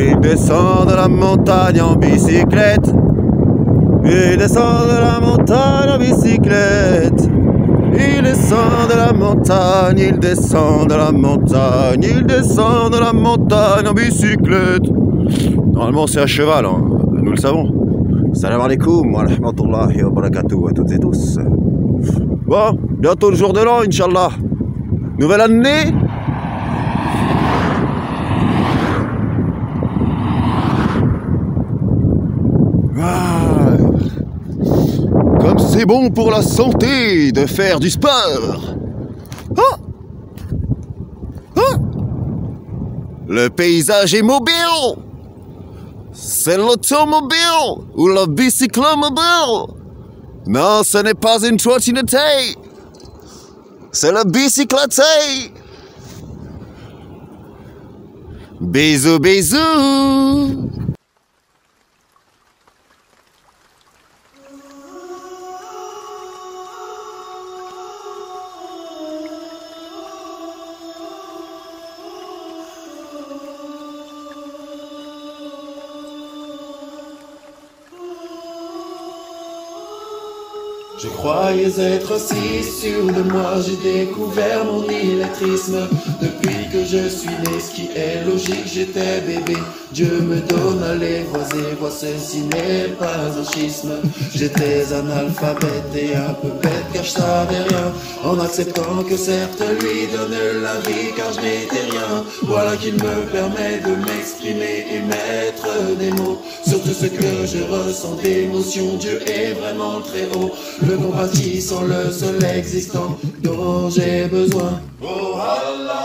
Il descend de la montagne en bicyclette. Il descend de la montagne en bicyclette. Il descend de la montagne, il descend de la montagne, il descend de la montagne en bicyclette. Normalement c'est à cheval, hein. Nous le savons. Salam alaikum wa rahmatullahi wa barakatuh à toutes et tous. Bon, bientôt le jour de l'an, Inch'Allah. Nouvelle année. Ah, comme c'est bon pour la santé de faire du sport. Ah, ah, le paysage est mobile. C'est l'automobile ou la bicyclette mobile. Non, ce n'est pas une trottinette. C'est la bicyclette. Bisous, bisous. Je croyais être si sûr de moi, j'ai découvert mon illettrisme. Depuis que je suis né, ce qui est logique, j'étais bébé. Dieu me donne à les voir, ceci n'est pas un schisme. J'étais analphabète et un peu bête car je savais rien. En acceptant que certes lui donne la vie car je n'étais rien. Voilà qu'il me permet de m'exprimer et mettre des mots sur tout ce que je ressens d'émotion. Dieu est vraiment très haut, le compatissant, le seul existant dont j'ai besoin. Oh Allah.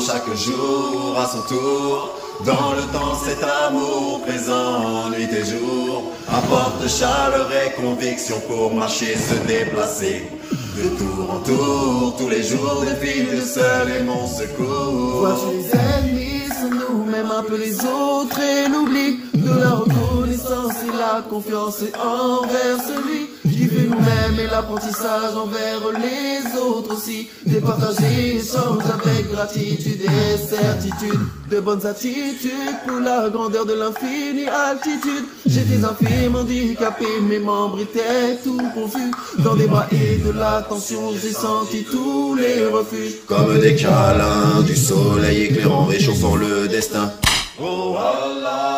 Chaque jour à son tour, dans le temps cet amour présent, nuit et jour, apporte chaleur et conviction pour marcher, se déplacer. De tour en tour, tous les jours défile le seul et mon secours. Vois-tu les ennemis, c'est nous-mêmes un peu les autres et l'oubli de la reconnaissance et la confiance envers celui qui fait nous-mêmes et l'apprentissage envers les autres aussi. Départager échange avec gratitude et certitude, de bonnes attitudes pour la grandeur de l'infinie altitude. J'étais infime, handicapé, mes membres étaient tout confus. Dans des bras et de l'attention, j'ai senti tous les refuges. Comme des câlins du soleil éclairant, réchauffant le destin. Oh Allah.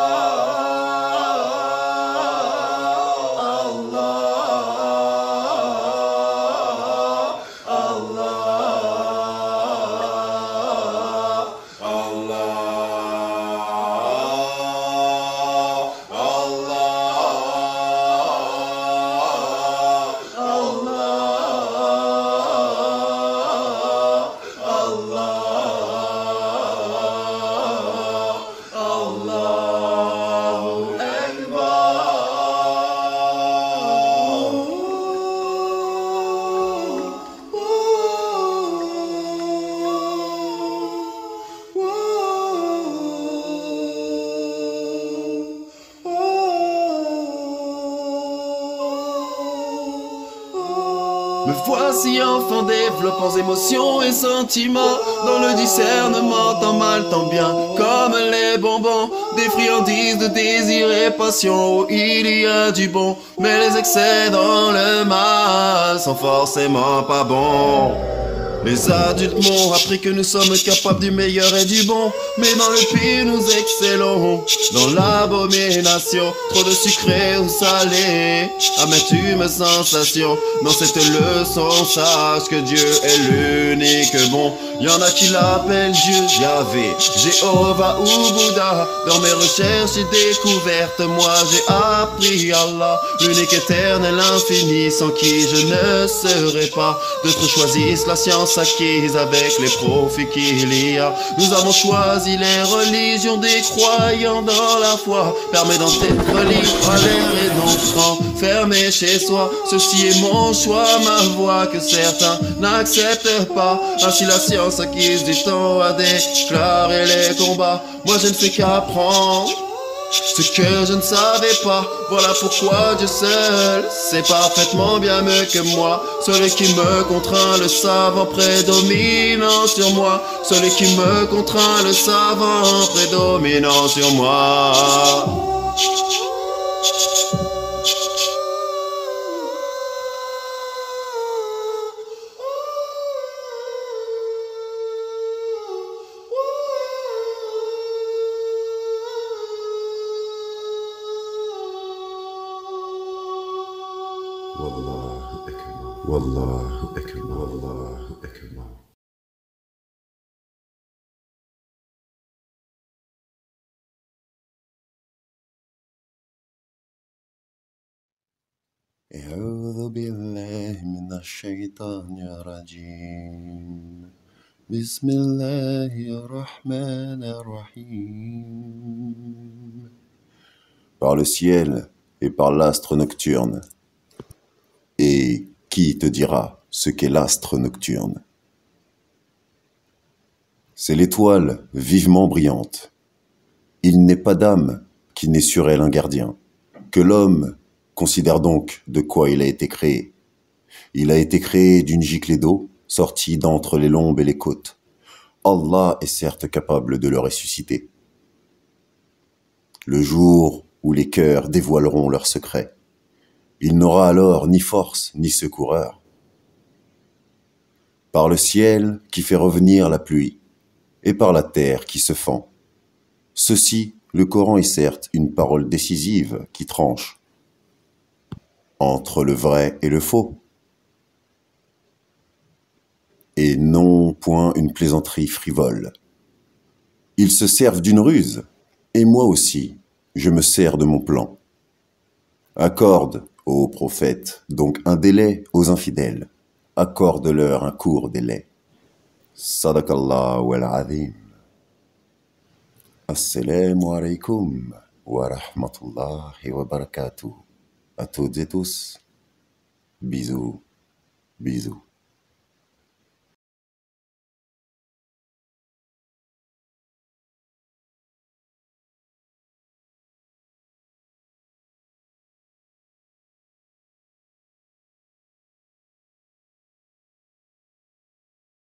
Me voici enfant développant émotions et sentiments, dans le discernement tant mal tant bien, comme les bonbons, des friandises de désir et passion, où il y a du bon, mais les excès dans le mal sont forcément pas bons. Les adultes m'ont appris que nous sommes capables du meilleur et du bon, mais dans le pire nous excellons. Dans l'abomination, trop de sucré ou salé, amertume sensation. Dans cette leçon sache que Dieu est l'unique bon. Y'en a qui l'appellent Dieu, Yahvé, Jéhovah ou Bouddha. Dans mes recherches et découvertes, moi j'ai appris Allah, l'unique éternel infini, sans qui je ne serai pas. D'autres choisissent la science acquise avec les profits qu'il y a. Nous avons choisi les religions des croyants dans la foi. Permet d'en être libre à l'air et donc enfermé chez soi. Ceci est mon choix, ma voix que certains n'acceptent pas. Ainsi la science acquise du temps a déclaré les combats. Moi je ne fais qu'apprendre ce que je ne savais pas. Voilà pourquoi Dieu seul sait parfaitement bien mieux que moi. Celui qui me contraint, le savant prédominant sur moi. Celui qui me contraint, le savant prédominant sur moi. Wallahu Akbar, Wallahu Akbar, Wallahu Akbar. أعوذ بالله من الشيطان الرجيم بسم الله الرحمن الرحيم. Par le ciel et par l'astre nocturne. Et qui te dira ce qu'est l'astre nocturne? C'est l'étoile vivement brillante. Il n'est pas d'âme qui n'ait sur elle un gardien. Que l'homme considère donc de quoi il a été créé. Il a été créé d'une giclée d'eau, sortie d'entre les lombes et les côtes. Allah est certes capable de le ressusciter. Le jour où les cœurs dévoileront leurs secrets, il n'aura alors ni force ni secoureur. Par le ciel qui fait revenir la pluie, et par la terre qui se fend. Ceci, le Coran est certes une parole décisive qui tranche entre le vrai et le faux, et non point une plaisanterie frivole. Ils se servent d'une ruse, et moi aussi, je me sers de mon plan. Accorde, ô prophète, donc un délai aux infidèles, accorde-leur un court délai. Sadaqallahu al-azim. Assalamu alaikum wa rahmatullahi wa barakatuh. À toutes et tous, bisous, bisous.